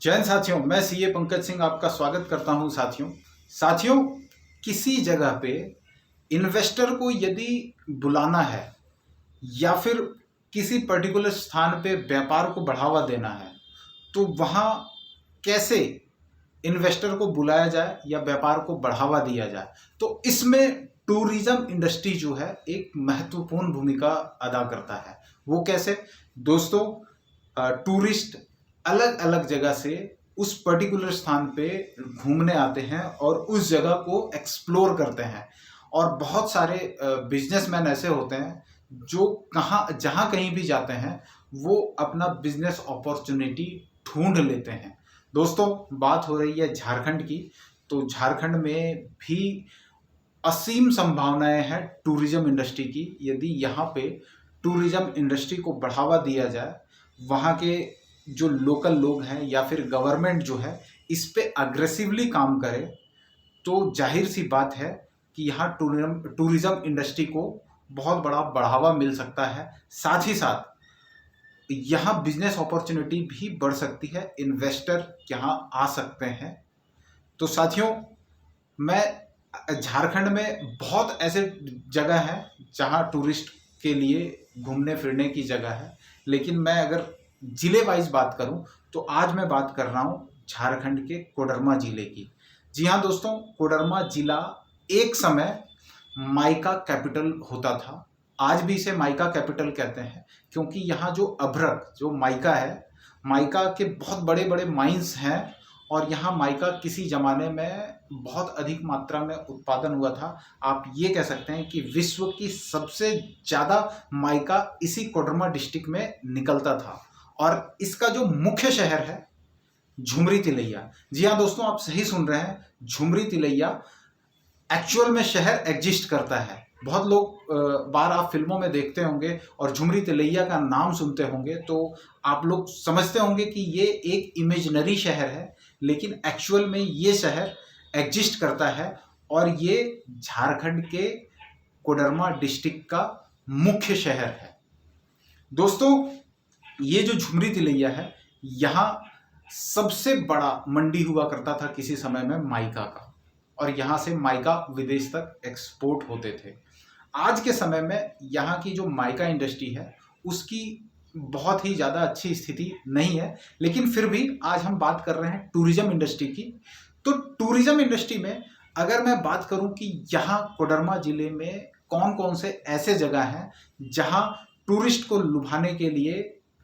जैन साथियों, मैं सीए पंकज सिंह आपका स्वागत करता हूं। साथियों, किसी जगह पे इन्वेस्टर को यदि बुलाना है या फिर किसी पर्टिकुलर स्थान पे व्यापार को बढ़ावा देना है तो वहाँ कैसे इन्वेस्टर को बुलाया जाए या व्यापार को बढ़ावा दिया जाए, तो इसमें टूरिज्म इंडस्ट्री जो है एक महत्वपूर्ण भूमिका अदा करता है। वो कैसे दोस्तों? टूरिस्ट अलग अलग जगह से उस पर्टिकुलर स्थान पे घूमने आते हैं और उस जगह को एक्सप्लोर करते हैं। और बहुत सारे बिजनेसमैन ऐसे होते हैं जो जहाँ कहीं भी जाते हैं वो अपना बिजनेस अपॉर्चुनिटी ढूंढ लेते हैं। दोस्तों, बात हो रही है झारखंड की, तो झारखंड में भी असीम संभावनाएं हैं टूरिज्म इंडस्ट्री की। यदि यहाँ पे टूरिज्म इंडस्ट्री को बढ़ावा दिया जाए, वहाँ के जो लोकल लोग हैं या फिर गवर्नमेंट जो है इस पे अग्रेसिवली काम करे, तो जाहिर सी बात है कि यहाँ टूरिज्म इंडस्ट्री को बहुत बड़ा बढ़ावा मिल सकता है। साथ ही साथ यहाँ बिजनेस अपॉर्चुनिटी भी बढ़ सकती है, इन्वेस्टर यहाँ आ सकते हैं। तो साथियों, मैं झारखंड में बहुत ऐसे जगह हैं जहाँ टूरिस्ट के लिए घूमने फिरने की जगह है, लेकिन मैं अगर जिले वाइज बात करूं तो आज मैं बात कर रहा हूं झारखंड के कोडरमा जिले की। जी हाँ दोस्तों, कोडरमा जिला एक समय माइका कैपिटल होता था। आज भी इसे माइका कैपिटल कहते हैं क्योंकि यहाँ जो अभ्रक जो माइका है, माइका के बहुत बड़े बड़े माइंस हैं और यहाँ माइका किसी ज़माने में बहुत अधिक मात्रा में उत्पादन हुआ था। आप ये कह सकते हैं कि विश्व की सबसे ज़्यादा माइका इसी कोडरमा डिस्ट्रिक्ट में निकलता था। और इसका जो मुख्य शहर है झुमरी तिलैया। जी हाँ दोस्तों, आप सही सुन रहे हैं, झुमरी तिलैया एक्चुअल में शहर एग्जिस्ट करता है। बहुत लोग बार आप फिल्मों में देखते होंगे और झुमरी तिलैया का नाम सुनते होंगे तो आप लोग समझते होंगे कि ये एक इमेजिनरी शहर है, लेकिन एक्चुअल में ये शहर एग्जिस्ट करता है और ये झारखंड के कोडरमा डिस्ट्रिक्ट का मुख्य शहर है। दोस्तों, ये जो झुमरी तिलैया है, यहाँ सबसे बड़ा मंडी हुआ करता था किसी समय में माइका का, और यहाँ से माइका विदेश तक एक्सपोर्ट होते थे। आज के समय में यहाँ की जो माइका इंडस्ट्री है उसकी बहुत ही ज़्यादा अच्छी स्थिति नहीं है, लेकिन फिर भी आज हम बात कर रहे हैं टूरिज्म इंडस्ट्री की। तो टूरिज्म इंडस्ट्री में अगर मैं बात करूं कि यहाँ कोडरमा जिले में कौन कौन से ऐसे जगह हैं जहाँ टूरिस्ट को लुभाने के लिए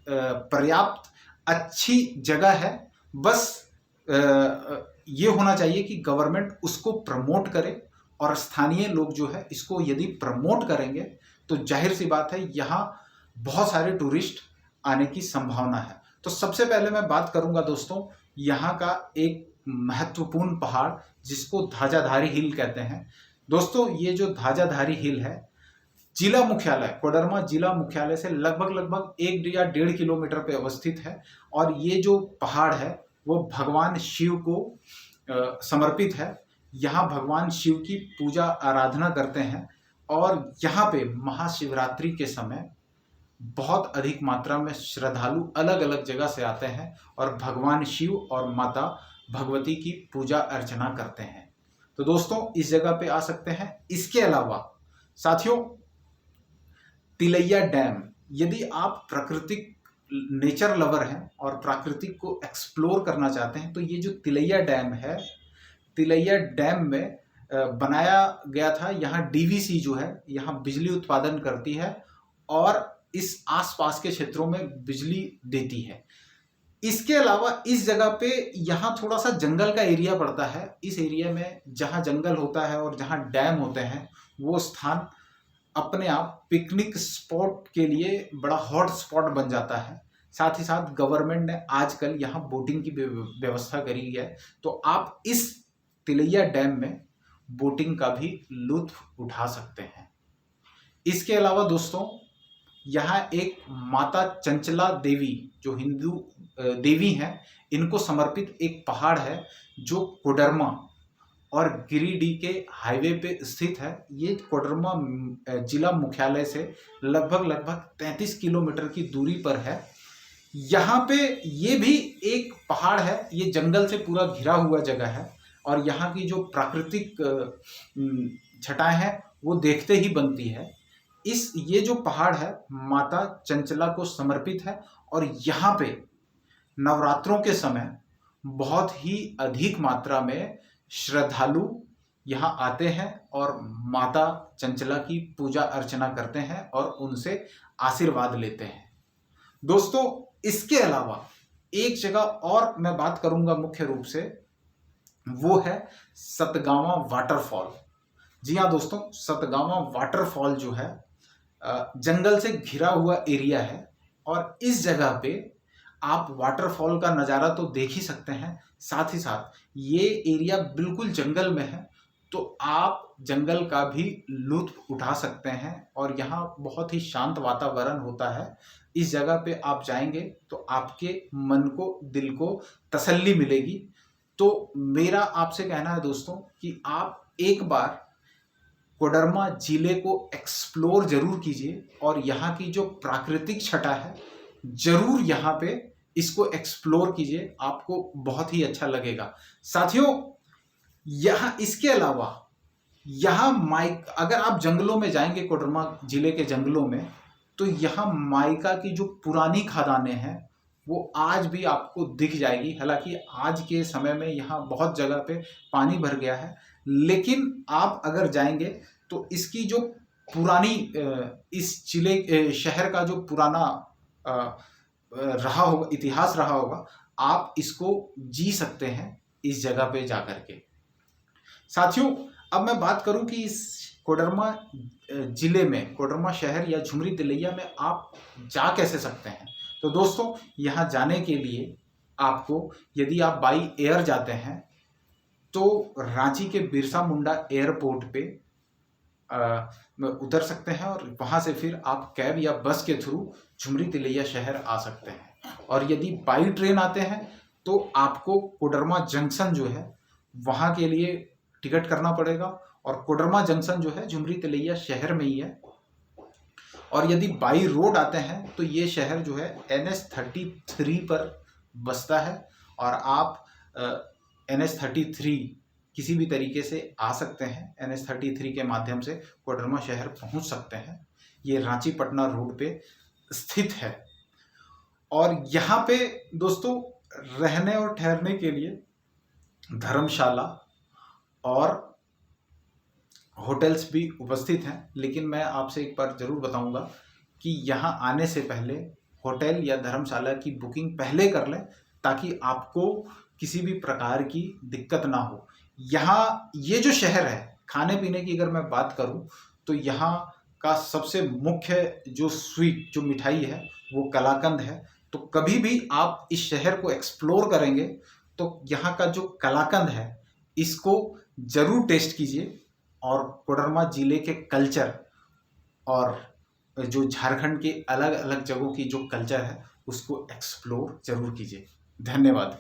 पर्याप्त अच्छी जगह है, बस ये होना चाहिए कि गवर्नमेंट उसको प्रमोट करे और स्थानीय लोग जो है इसको यदि प्रमोट करेंगे तो जाहिर सी बात है यहाँ बहुत सारे टूरिस्ट आने की संभावना है। तो सबसे पहले मैं बात करूंगा दोस्तों यहाँ का एक महत्वपूर्ण पहाड़ जिसको ध्वजाधारी हिल कहते हैं। दोस्तों, ये जो ध्वजाधारी हिल है जिला मुख्यालय कोडरमा जिला मुख्यालय से लगभग 1 या 1.5 किलोमीटर पे अवस्थित है और ये जो पहाड़ है वो भगवान शिव को समर्पित है। यहाँ भगवान शिव की पूजा आराधना करते हैं और यहाँ पे महाशिवरात्रि के समय बहुत अधिक मात्रा में श्रद्धालु अलग अलग जगह से आते हैं और भगवान शिव और माता भगवती की पूजा अर्चना करते हैं। तो दोस्तों, इस जगह पे आ सकते हैं। इसके अलावा साथियों, तिलैया डैम, यदि आप प्राकृतिक नेचर लवर हैं और प्राकृतिक को एक्सप्लोर करना चाहते हैं तो ये जो तिलैया डैम है, तिलैया डैम में बनाया गया था। यहाँ डीवीसी जो है यहाँ बिजली उत्पादन करती है और इस आसपास के क्षेत्रों में बिजली देती है। इसके अलावा इस जगह पे यहाँ थोड़ा सा जंगल का एरिया पड़ता है। इस एरिया में जहाँ जंगल होता है और जहाँ डैम होते हैं वो स्थान अपने आप पिकनिक स्पॉट के लिए बड़ा हॉट स्पॉट बन जाता है। साथ ही साथ गवर्नमेंट ने आजकल यहाँ बोटिंग की व्यवस्था करी है, तो आप इस तिलैया डैम में बोटिंग का भी लुत्फ उठा सकते हैं। इसके अलावा दोस्तों, यहाँ एक माता चंचला देवी जो हिंदू देवी हैं, इनको समर्पित एक पहाड़ है जो कोडरमा और गिरिडीह के हाईवे पे स्थित है। ये कोडरमा जिला मुख्यालय से लगभग 33 किलोमीटर की दूरी पर है। यहाँ पे ये भी एक पहाड़ पहाड़ है ये जंगल से पूरा घिरा हुआ जगह है और यहाँ की जो प्राकृतिक छटाएं हैं वो देखते ही बनती है। ये जो पहाड़ है माता चंचला को समर्पित है और यहाँ पे नवरात्रों के समय बहुत ही अधिक मात्रा में श्रद्धालु यहाँ आते हैं और माता चंचला की पूजा अर्चना करते हैं और उनसे आशीर्वाद लेते हैं। दोस्तों इसके अलावा एक जगह और मैं बात करूंगा मुख्य रूप से, वो है सतगावा वाटरफॉल। जी हाँ दोस्तों, सतगावा वाटरफॉल जो है जंगल से घिरा हुआ एरिया है और इस जगह पे आप वाटरफॉल का नज़ारा तो देख ही सकते हैं, साथ ही साथ ये एरिया बिल्कुल जंगल में है तो आप जंगल का भी लुत्फ उठा सकते हैं और यहाँ बहुत ही शांत वातावरण होता है। इस जगह पे आप जाएंगे तो आपके मन को, दिल को तसल्ली मिलेगी। तो मेरा आपसे कहना है दोस्तों कि आप एक बार कोडरमा जिले को एक्सप्लोर जरूर कीजिए और यहाँ की जो प्राकृतिक छटा है जरूर यहाँ पे इसको एक्सप्लोर कीजिए, आपको बहुत ही अच्छा लगेगा। साथियों यहाँ इसके अलावा यहाँ अगर आप जंगलों में जाएंगे कोडरमा जिले के जंगलों में तो यहाँ माइका की जो पुरानी खदानें हैं वो आज भी आपको दिख जाएगी। हालांकि आज के समय में यहाँ बहुत जगह पे पानी भर गया है, लेकिन आप अगर जाएंगे तो इसकी जो पुरानी इस जिले शहर का जो पुराना रहा होगा, इतिहास रहा होगा, आप इसको जी सकते हैं इस जगह पे जाकर के। साथियों अब मैं बात करूं कि इस कोडरमा जिले में, कोडरमा शहर या झुमरी तिलैया में आप जा कैसे सकते हैं। तो दोस्तों यहाँ जाने के लिए आपको, यदि आप बाई एयर जाते हैं तो रांची के बिरसा मुंडा एयरपोर्ट पे उतर सकते हैं और वहाँ से फिर आप कैब या बस के थ्रू झुमरी तिलैया शहर आ सकते हैं। और यदि बाई ट्रेन आते हैं तो आपको कोडरमा जंक्शन जो है वहाँ के लिए टिकट करना पड़ेगा और कोडरमा जंक्शन जो है झुमरी तिलैया शहर में ही है। और यदि बाई रोड आते हैं तो ये शहर जो है NH33 पर बसता है और आप NH33 किसी भी तरीके से आ सकते हैं, NH33 के माध्यम से कोडरमा शहर पहुंच सकते हैं। ये रांची पटना रोड पे स्थित है और यहाँ पे दोस्तों रहने और ठहरने के लिए धर्मशाला और होटल्स भी उपस्थित हैं। लेकिन मैं आपसे एक बार ज़रूर बताऊंगा कि यहाँ आने से पहले होटल या धर्मशाला की बुकिंग पहले कर लें ताकि आपको किसी भी प्रकार की दिक्कत ना हो। यहाँ ये जो शहर है, खाने पीने की अगर मैं बात करूं तो यहाँ का सबसे मुख्य जो स्वीट, जो मिठाई है वो कलाकंद है। तो कभी भी आप इस शहर को एक्सप्लोर करेंगे तो यहाँ का जो कलाकंद है इसको ज़रूर टेस्ट कीजिए और कोडरमा जिले के कल्चर और जो झारखंड के अलग अलग जगहों की जो कल्चर है उसको एक्सप्लोर जरूर कीजिए। धन्यवाद।